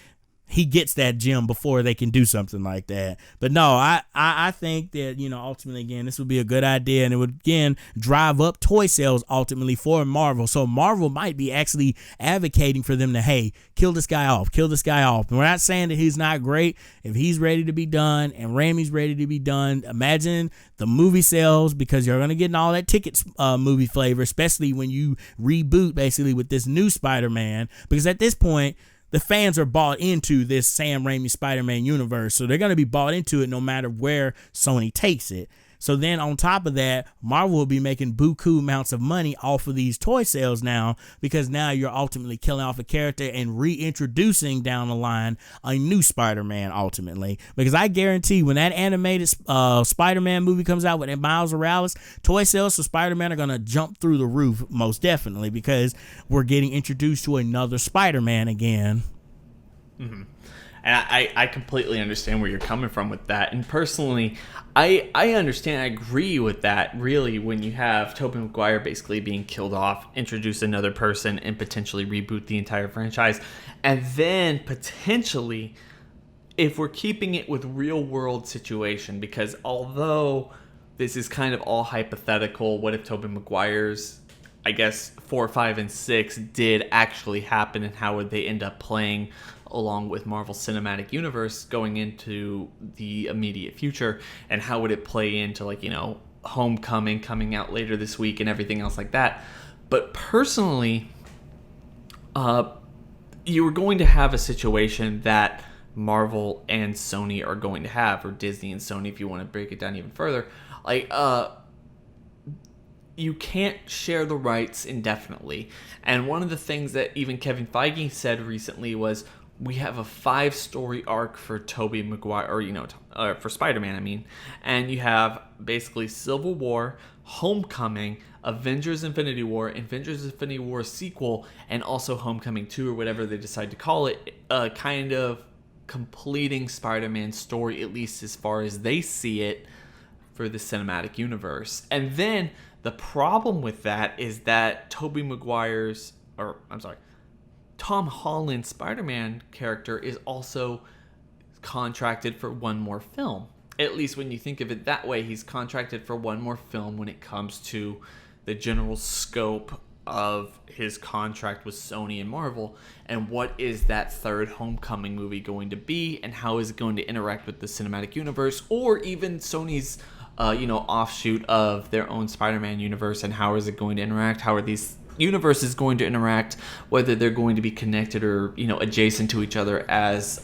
he gets that gem before they can do something like that. But no, I think that, ultimately, again, this would be a good idea, and it would, again, drive up toy sales ultimately for Marvel. So Marvel might be actually advocating for them to, hey, kill this guy off. And we're not saying that he's not great. If he's ready to be done and Raimi's ready to be done, imagine the movie sales, because you're going to get all that tickets movie flavor, especially when you reboot basically with this new Spider-Man, because at this point, the fans are bought into this Sam Raimi Spider-Man universe, so they're going to be bought into it no matter where Sony takes it. So then on top of that, Marvel will be making buku amounts of money off of these toy sales now, because now you're ultimately killing off a character and reintroducing down the line a new Spider-Man ultimately. Because I guarantee when that animated Spider-Man movie comes out with Miles Morales, toy sales for Spider-Man are going to jump through the roof most definitely, because we're getting introduced to another Spider-Man again. Mm-hmm. And I completely understand where you're coming from with that. And personally, I understand, I agree with that, really, when you have Tobey Maguire basically being killed off, introduce another person, and potentially reboot the entire franchise. And then potentially, if we're keeping it with real-world situation, because although this is kind of all hypothetical, what if Tobey Maguire's, I guess, 4, 5, and 6 did actually happen, and how would they end up playing along with Marvel Cinematic Universe going into the immediate future, and how would it play into, like, Homecoming coming out later this week and everything else like that. But personally, you are going to have a situation that Marvel and Sony are going to have, or Disney and Sony, if you want to break it down even further. Like, you can't share the rights indefinitely. And one of the things that even Kevin Feige said recently was, we have a 5-story arc for Tobey Maguire, or for Spider-Man, I mean, and you have basically Civil War, Homecoming, Avengers Infinity War, Avengers Infinity War sequel, and also Homecoming 2, or whatever they decide to call it, kind of completing Spider-Man's story, at least as far as they see it, for the cinematic universe. And then the problem with that is that Tom Holland's Spider-Man character is also contracted for one more film. At least when you think of it that way, he's contracted for one more film when it comes to the general scope of his contract with Sony and Marvel. And what is that third Homecoming movie going to be, and how is it going to interact with the cinematic universe, or even Sony's offshoot of their own Spider-Man universe, and how is it going to interact? How are these universes going to interact, whether they're going to be connected or adjacent to each other, as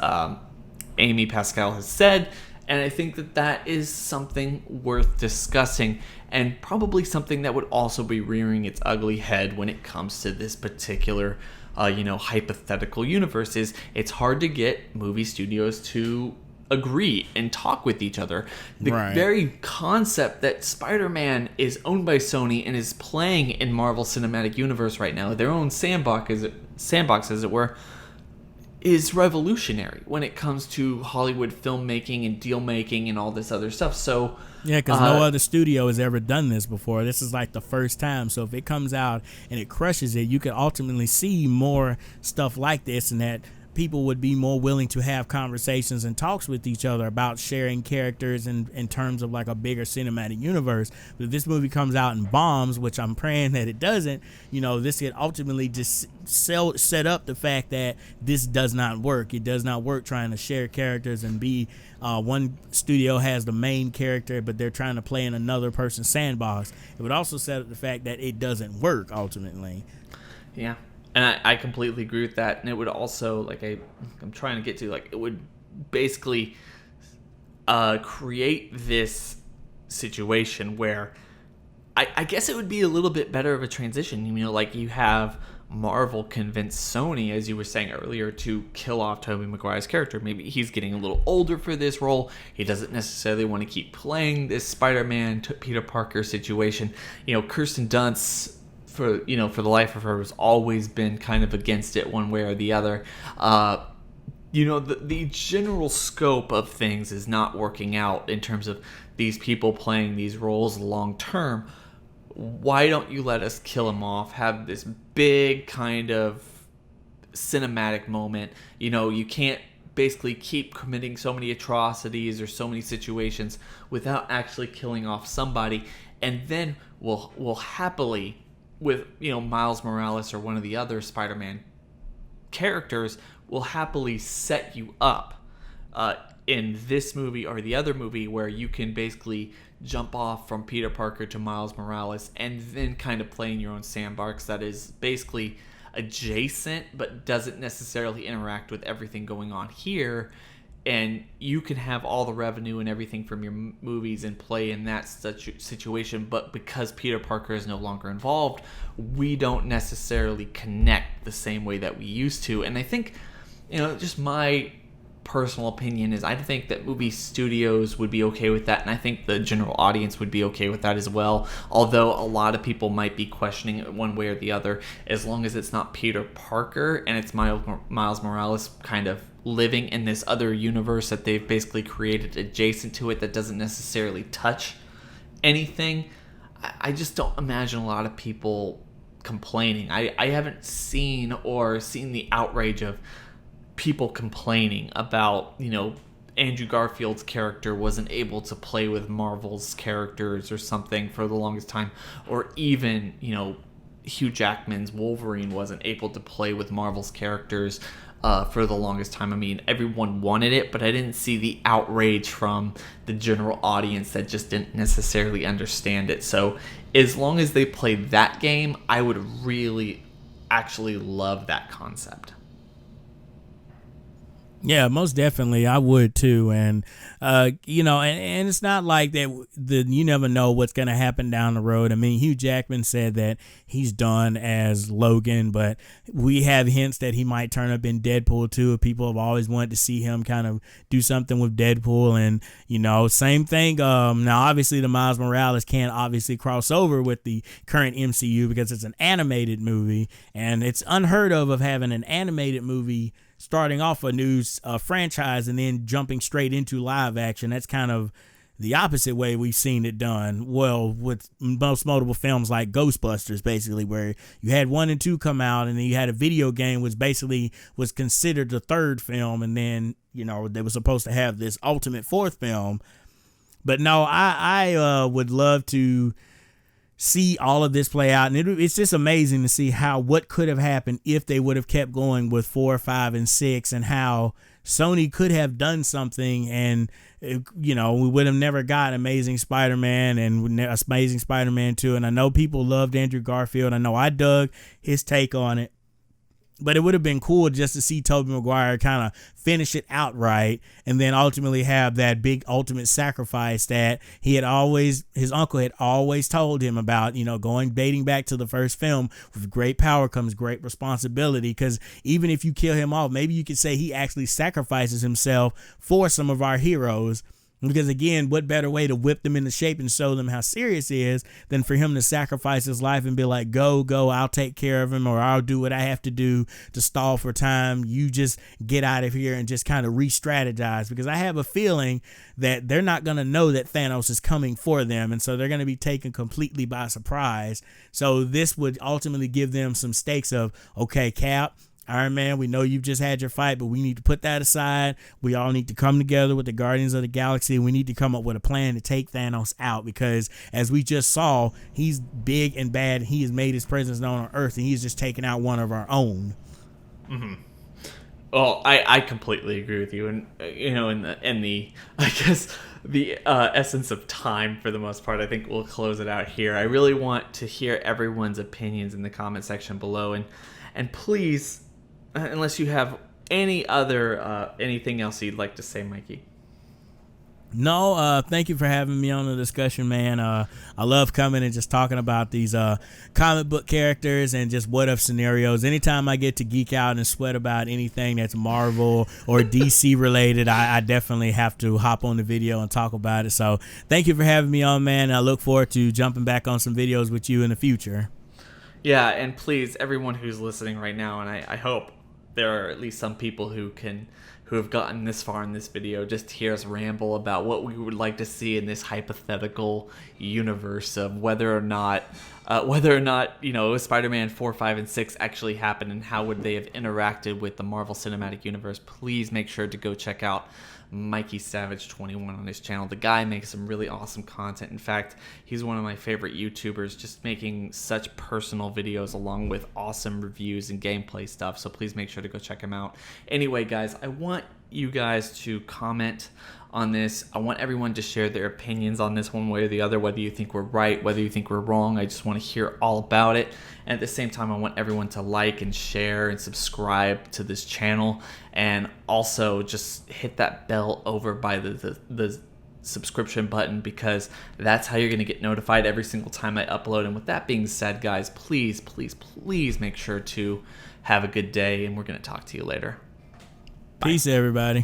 Amy Pascal has said. And I think that is something worth discussing, and probably something that would also be rearing its ugly head when it comes to this particular hypothetical universe. It's hard to get movie studios to agree and talk with each other. The very concept that Spider-Man is owned by Sony and is playing in Marvel Cinematic Universe right now, their own sandbox as it were, is revolutionary when it comes to Hollywood filmmaking and deal making and all this other stuff. So yeah, because no other studio has ever done this before. This is like the first time. So if it comes out and it crushes it, you can ultimately see more stuff like this, and that people would be more willing to have conversations and talks with each other about sharing characters in terms of like a bigger cinematic universe. But if this movie comes out and bombs, which I'm praying that it doesn't, this could ultimately just set up the fact that this does not work. It does not work trying to share characters and be one studio has the main character, but they're trying to play in another person's sandbox. It would also set up the fact that it doesn't work ultimately. Yeah. And I completely agree with that. And it would also, like I'm trying to get to, like, it would basically create this situation where I guess it would be a little bit better of a transition. Like you have Marvel convince Sony, as you were saying earlier, to kill off Tobey Maguire's character. Maybe he's getting a little older for this role. He doesn't necessarily want to keep playing this Spider-Man Peter Parker situation. Kirsten Dunst, for the life of her, has always been kind of against it one way or the other. The general scope of things is not working out in terms of these people playing these roles long term. why don't you let us kill him off, have this big kind of cinematic moment? You know, you can't basically keep committing so many atrocities or so many situations without actually killing off somebody, and then we'll happily, with, you know, Miles Morales or one of the other Spider-Man characters, will happily set you up in this movie or the other movie, where you can basically jump off from Peter Parker to Miles Morales and then kind of play in your own sandbox that is basically adjacent but doesn't necessarily interact with everything going on here. And you can have all the revenue and everything from your movies and play in that situation, but because Peter Parker is no longer involved, we don't necessarily connect the same way that we used to. And I think, you know, just my personal opinion is, I think that movie studios would be okay with that, and I think the general audience would be okay with that as well, although a lot of people might be questioning it one way or the other. As long as it's not Peter Parker and it's Miles Morales kind of living in this other universe that they've basically created adjacent to it that doesn't necessarily touch anything, I just don't imagine a lot of people complaining. I haven't seen the outrage of people complaining about, you know, Andrew Garfield's character wasn't able to play with Marvel's characters or something for the longest time, or even, you know, Hugh Jackman's Wolverine wasn't able to play with Marvel's characters for the longest time. I mean, everyone wanted it, but I didn't see the outrage from the general audience that just didn't necessarily understand it. So as long as they play that game, I would really actually love that concept. Yeah, most definitely. I would too. And, you know, and it's not like that you never know what's going to happen down the road. I mean, Hugh Jackman said that he's done as Logan, but we have hints that he might turn up in Deadpool too. People have always wanted to see him kind of do something with Deadpool. And, you know, same thing. Now, obviously, the Miles Morales can't obviously cross over with the current MCU because it's an animated movie, and it's unheard of having an animated movie starting off a new franchise and then jumping straight into live action. That's kind of the opposite way we've seen it done. Well, with most notable films like Ghostbusters, basically, where you had 1 and 2 come out, and then you had a video game, which basically was considered the third film, and then, you know, they were supposed to have this ultimate fourth film. But no, I would love to see all of this play out, and it's just amazing to see what could have happened if they would have kept going with 4, 5, and 6, and how Sony could have done something, and, you know, we would have never got Amazing Spider-Man and Amazing Spider-Man 2. And I know people loved Andrew Garfield. I know I dug his take on it. But it would have been cool just to see Tobey Maguire kind of finish it outright, and then ultimately have that big ultimate sacrifice that his uncle had always told him about, you know, dating back to the first film. With great power comes great responsibility, because even if you kill him off, maybe you could say he actually sacrifices himself for some of our heroes. Because again, what better way to whip them into shape and show them how serious he is than for him to sacrifice his life and be like, go, I'll take care of him, or I'll do what I have to do to stall for time. You just get out of here and just kind of re-strategize. Because I have a feeling that they're not going to know that Thanos is coming for them, and so they're going to be taken completely by surprise. So this would ultimately give them some stakes of, okay, Cap, Iron Man, we know you've just had your fight, but we need to put that aside. We all need to come together with the Guardians of the Galaxy. We need to come up with a plan to take Thanos out, because as we just saw, he's big and bad. He has made his presence known on Earth, and he's just taken out one of our own. Mm-hmm. Well, I completely agree with you, and you know, in the I guess the essence of time, for the most part, I think we'll close it out here. I really want to hear everyone's opinions in the comment section below, and please, unless you have any other anything else you'd like to say, Mikey. No, thank you for having me on the discussion, man. I love coming and just talking about these comic book characters and just what if scenarios. Anytime I get to geek out and sweat about anything that's Marvel or DC related, I definitely have to hop on the video and talk about it. So thank you for having me on, man. I look forward to jumping back on some videos with you in the future. Yeah, and please, everyone who's listening right now, and I hope there are at least some people who can who have gotten this far in this video just to hear us ramble about what we would like to see in this hypothetical universe of whether or not Spider-Man 4, 5, and 6 actually happened and how would they have interacted with the Marvel Cinematic Universe. Please make sure to go check out Mikey Savage 21 on his channel. The guy makes some really awesome content. In fact, he's one of my favorite YouTubers, just making such personal videos along with awesome reviews and gameplay stuff. So please make sure to go check him out. Anyway, guys, I want you guys to comment on this. I want everyone to share their opinions on this one way or the other, whether you think we're right, whether you think we're wrong. I just want to hear all about it. And at the same time, I want everyone to like and share and subscribe to this channel, and also just hit that bell over by the subscription button, because that's how you're going to get notified every single time I upload. And with that being said, guys, please make sure to have a good day, and we're going to talk to you later. Peace, everybody.